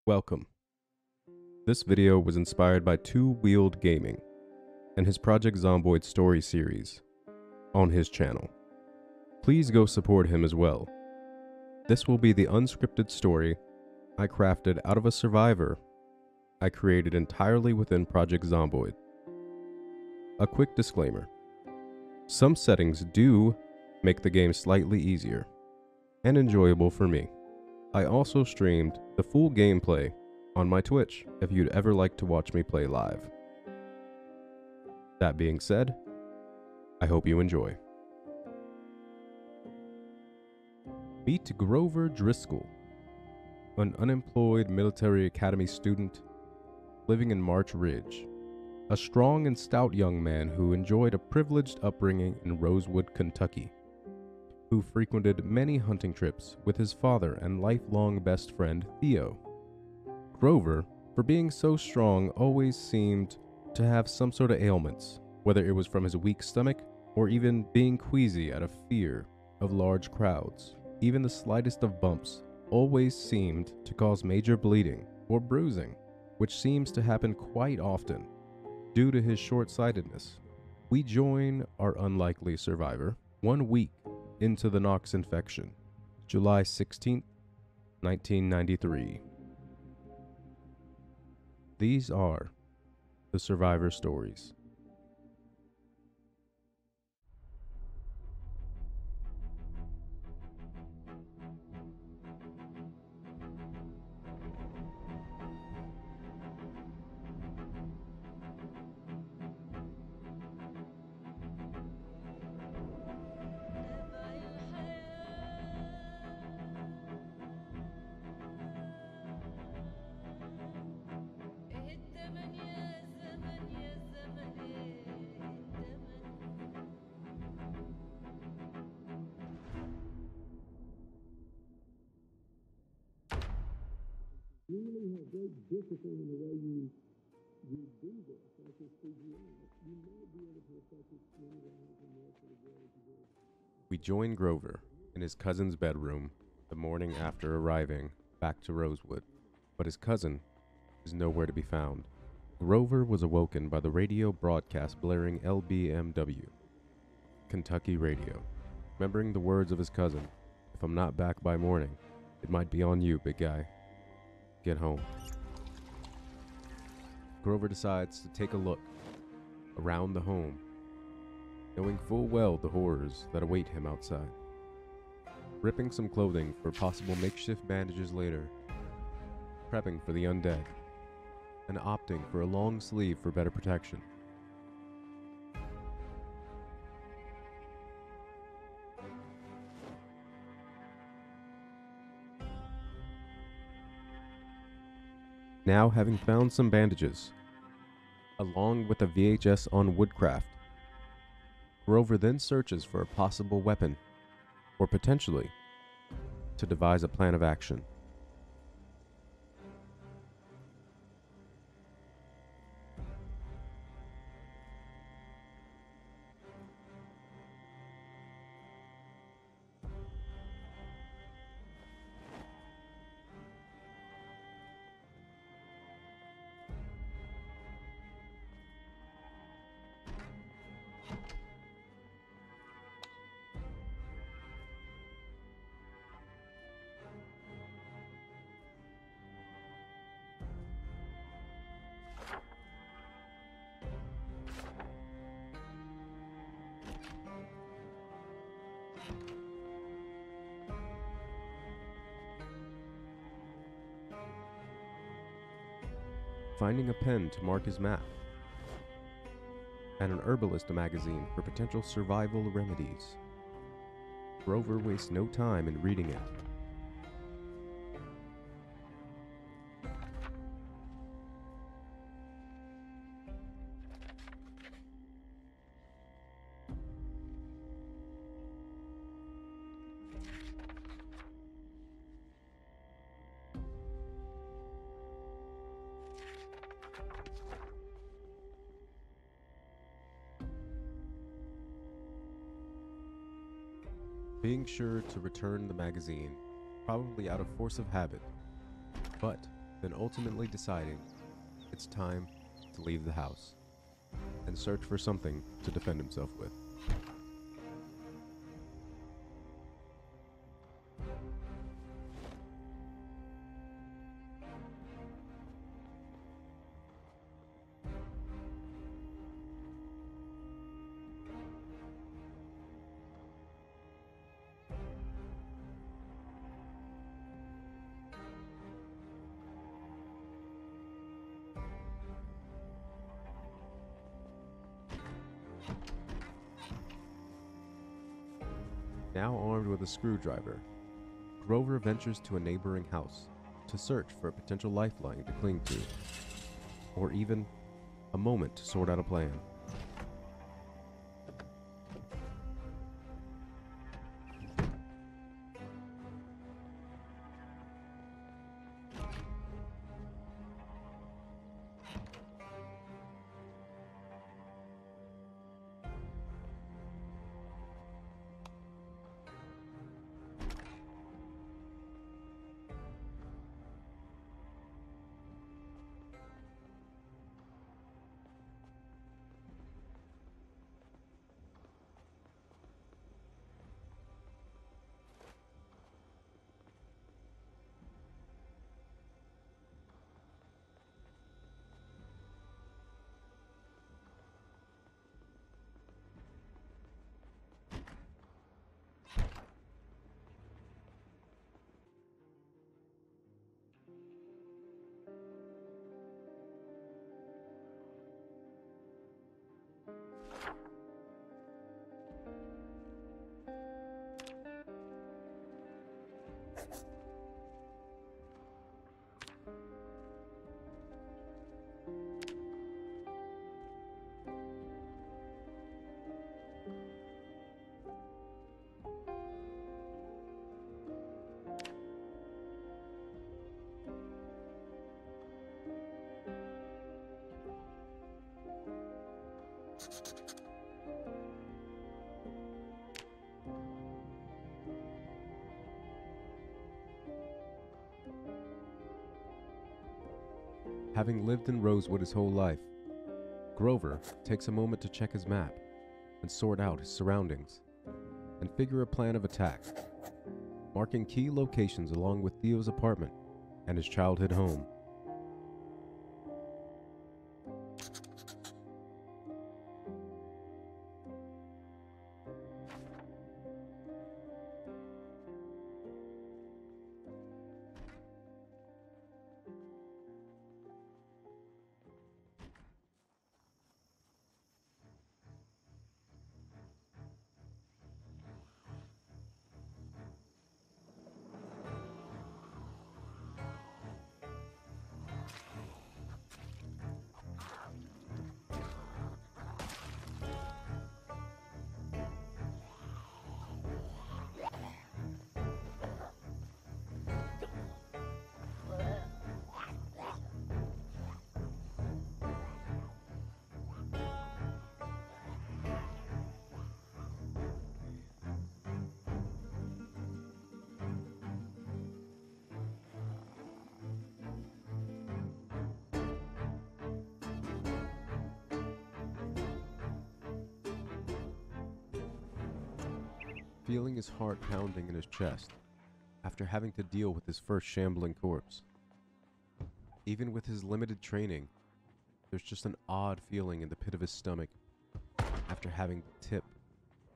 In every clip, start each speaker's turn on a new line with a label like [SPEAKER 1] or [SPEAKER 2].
[SPEAKER 1] Welcome. This video was inspired by Two Wheeled Gaming and his Project Zomboid story series on his channel. Please go support him as well. This will be the unscripted story I crafted out of a survivor I created entirely within Project Zomboid. A quick disclaimer. Some settings do make the game slightly easier and enjoyable for me. I also streamed the full gameplay on my Twitch if you'd ever like to watch me play live. That being said, I hope you enjoy. Meet Grover Driscoll, an unemployed military academy student living in March Ridge, a strong and stout young man who enjoyed a privileged upbringing in Rosewood, Kentucky, who frequented many hunting trips with his father and lifelong best friend Theo. Grover, for being so strong, always seemed to have some sort of ailments, whether it was from his weak stomach or even being queasy out of fear of large crowds. Even the slightest of bumps always seemed to cause major bleeding or bruising, which seems to happen quite often due to his short-sightedness. We join our unlikely survivor 1 week into the Knox infection, July 16th, 1993. These are the survivor stories.
[SPEAKER 2] You really have great discipline in the way you do this. Like this CGI. You might be able to affect it many rounds and more for the girl if you do.
[SPEAKER 1] We join Grover in his cousin's bedroom the morning after arriving back to Rosewood, but his cousin is nowhere to be found. Grover was awoken by the radio broadcast blaring LBMW, Kentucky radio. Remembering the words of his cousin, "If I'm not back by morning, it might be on you, big guy. Get home." Grover decides to take a look around the home, knowing full well the horrors that await him outside. Ripping some clothing for possible makeshift bandages later, prepping for the undead, and opting for a long sleeve for better protection. Now having found some bandages, along with a VHS on woodcraft, Grover then searches for a possible weapon, or potentially to devise a plan of action. Finding a pen to mark his map, and an herbalist magazine for potential survival remedies, Grover wastes no time in reading it. Being sure to return the magazine, probably out of force of habit, but then ultimately deciding it's time to leave the house and search for something to defend himself with. Now armed with a screwdriver, Grover ventures to a neighboring house to search for a potential lifeline to cling to, or even a moment to sort out a plan. Having lived in Rosewood his whole life, Grover takes a moment to check his map and sort out his surroundings and figure a plan of attack, marking key locations along with Theo's apartment and his childhood home. Feeling his heart pounding in his chest after having to deal with his first shambling corpse. Even with his limited training, there's just an odd feeling in the pit of his stomach after having the tip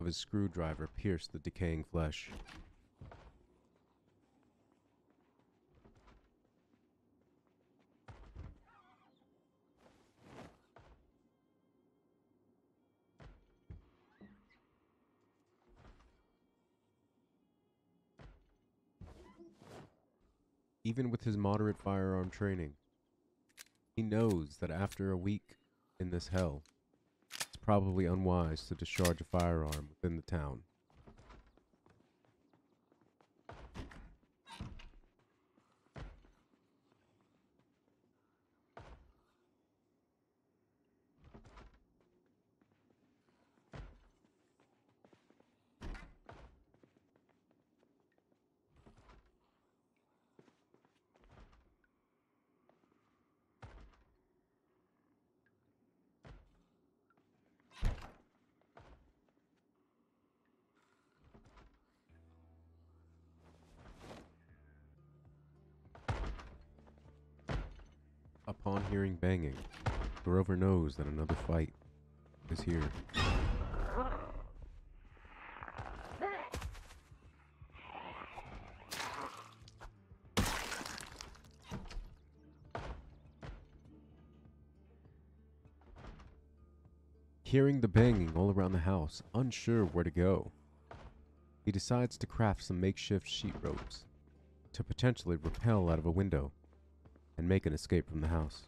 [SPEAKER 1] of his screwdriver pierce the decaying flesh. Even with his moderate firearm training, he knows that after a week in this hell, it's probably unwise to discharge a firearm within the town. Upon hearing banging, Grover knows that another fight is here. Hearing the banging all around the house, unsure where to go, he decides to craft some makeshift sheet ropes to potentially rappel out of a window and make an escape from the house.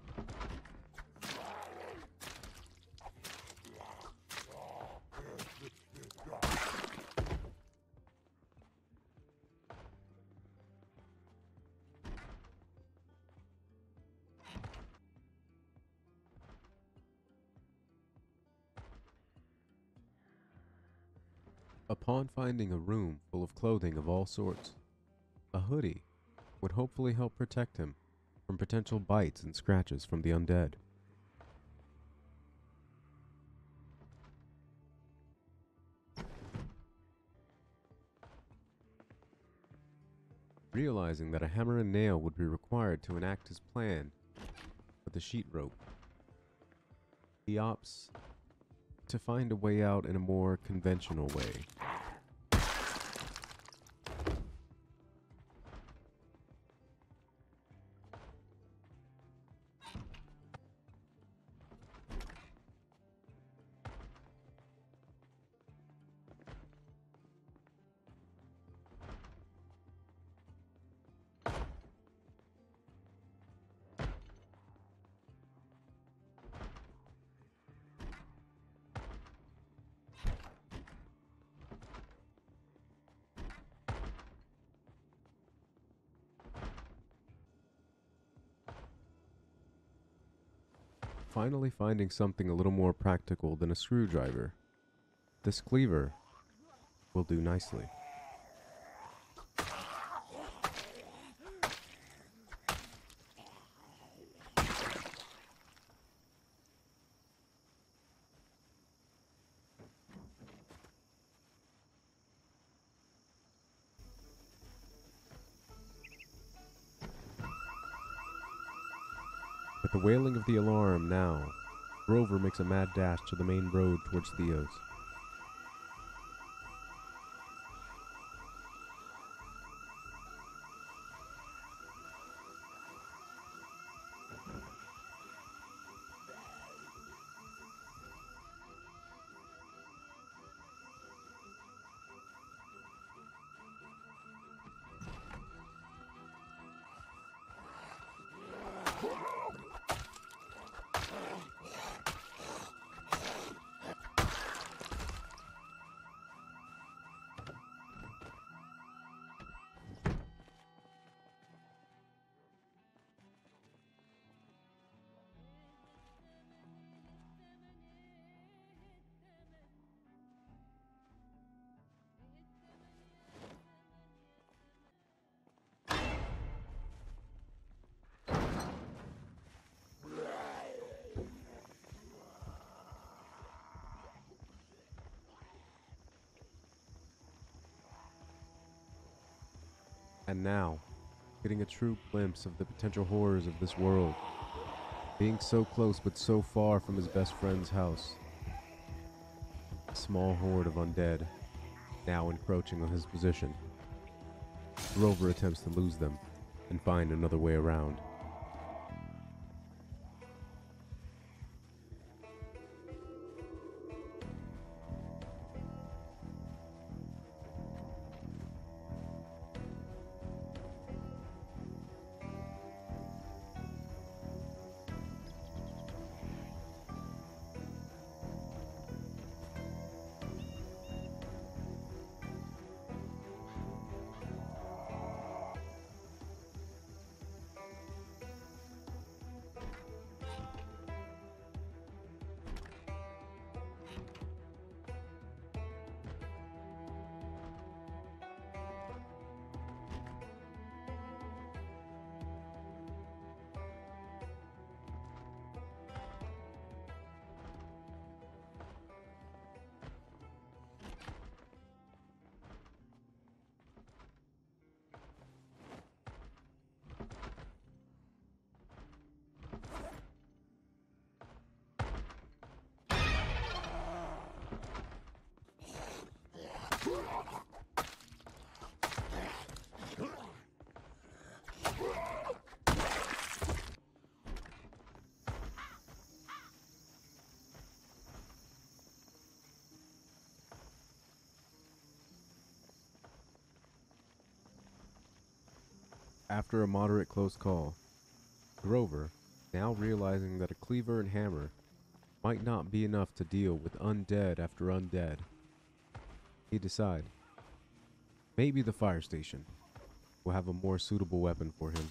[SPEAKER 1] Upon finding a room full of clothing of all sorts, a hoodie would hopefully help protect him from potential bites and scratches from the undead. Realizing that a hammer and nail would be required to enact his plan with the sheet rope, he opts to find a way out in a more conventional way. Finally finding something a little more practical than a screwdriver, this cleaver will do nicely. With the wailing of the alarm now, Grover makes a mad dash to the main road towards Theo's. And now, getting a true glimpse of the potential horrors of this world, being so close but so far from his best friend's house. A small horde of undead, now encroaching on his position. Grover attempts to lose them and find another way around. After a moderate close call, Grover, now realizing that a cleaver and hammer might not be enough to deal with undead after undead, he decides maybe the fire station will have a more suitable weapon for him.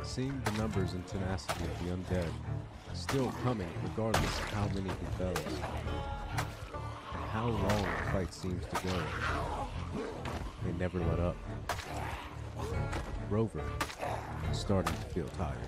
[SPEAKER 1] Seeing the numbers and tenacity of the undead still coming regardless of how many he fells, and how long the fight seems to go, they never let up. Rover is starting to feel tired.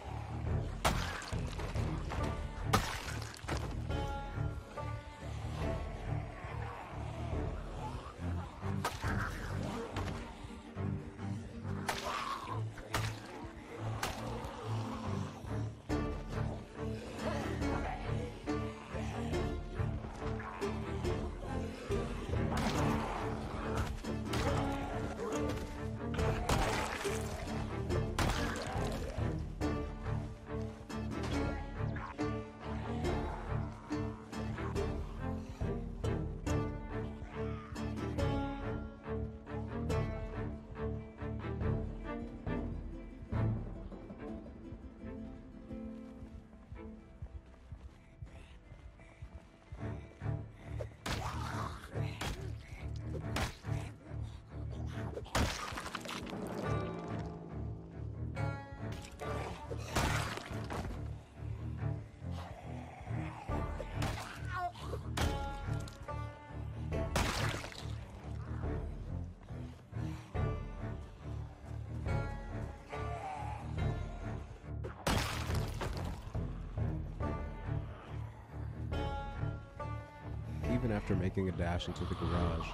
[SPEAKER 1] Even after making a dash into the garage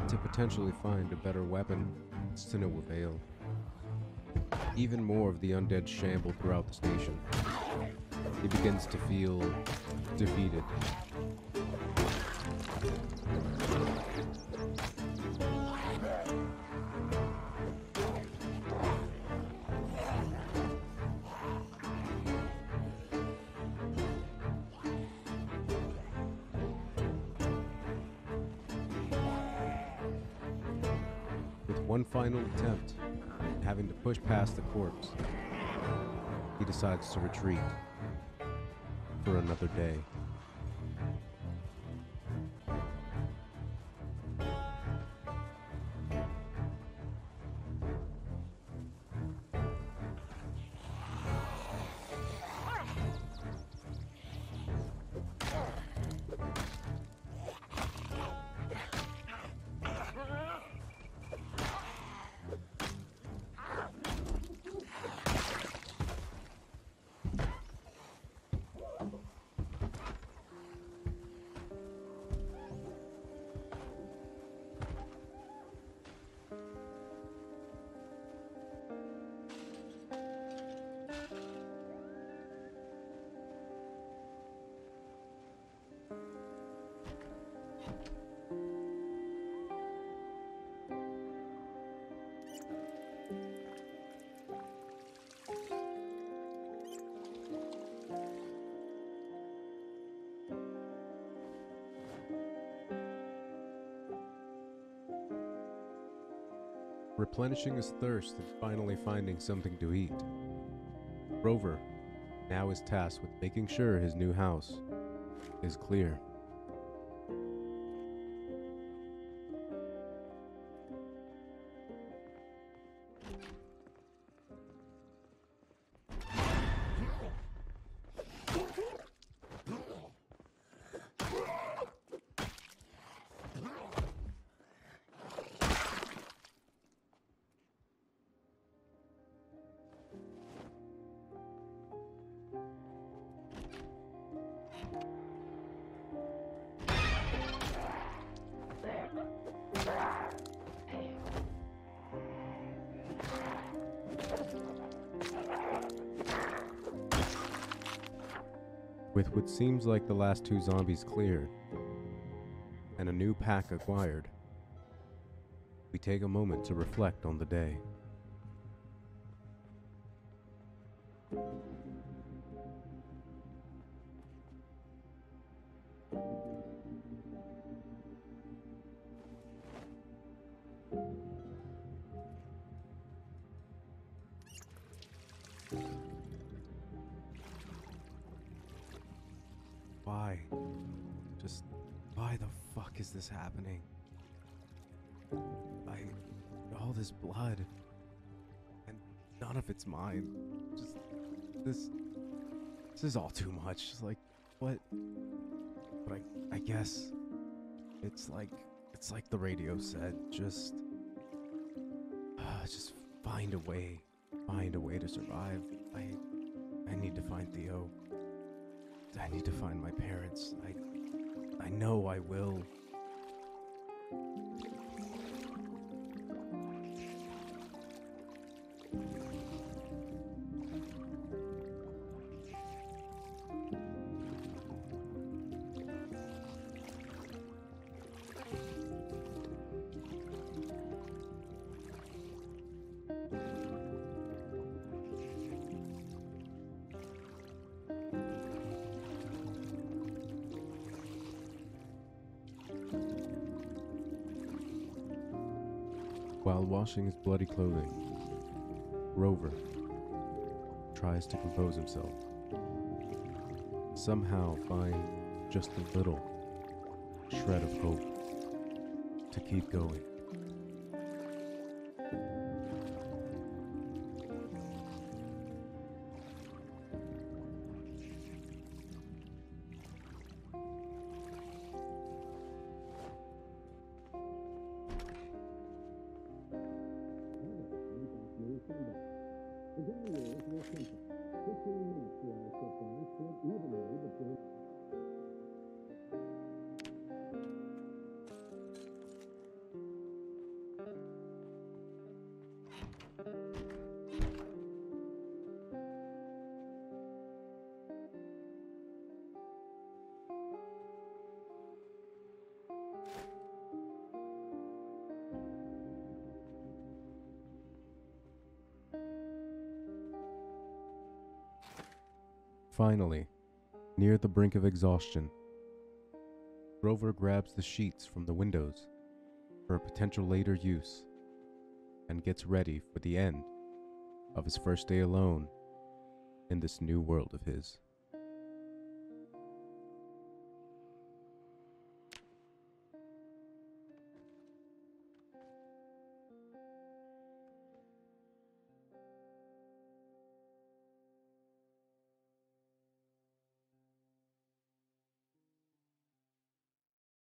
[SPEAKER 1] to potentially find a better weapon, it's to no avail. Even more of the undead shamble throughout the station. He begins to feel defeated. With one final attempt, and having to push past the corpse, he decides to retreat for another day. replenishing his thirst and finally finding something to eat. Grover now is tasked with making sure his new house is clear. With what seems like the last two zombies cleared, and a new pack acquired, we take a moment to reflect on the day. Why? Just why the fuck is this happening? All this blood, and none of it's mine. Just this is all too much. Just like, what? But I guess it's like the radio said. Just find a way to survive. I need to find Theo. I need to find my parents. I know I will. While washing his bloody clothing, Rover tries to compose himself, somehow find just a little shred of hope to keep going.
[SPEAKER 2] The game rules were simple. 15 minutes while I sit down, split evenly between...
[SPEAKER 1] Finally, near the brink of exhaustion, Grover grabs the sheets from the windows for a potential later use and gets ready for the end of his first day alone in this new world of his.